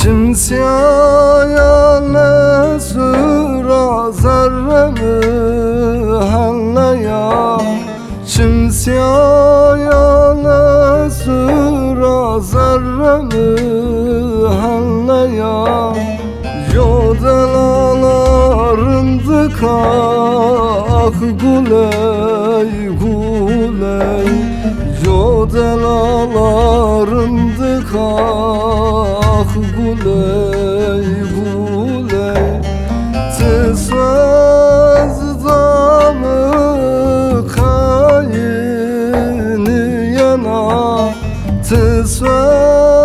Şimsiyaya ne sıra zerremi hallaya Şimsiyaya ne sıra zerremi hallaya Yodelalarındı kah guley guley Yodelalarındı kah guley guley Tısvez damı kayını yana Tısvez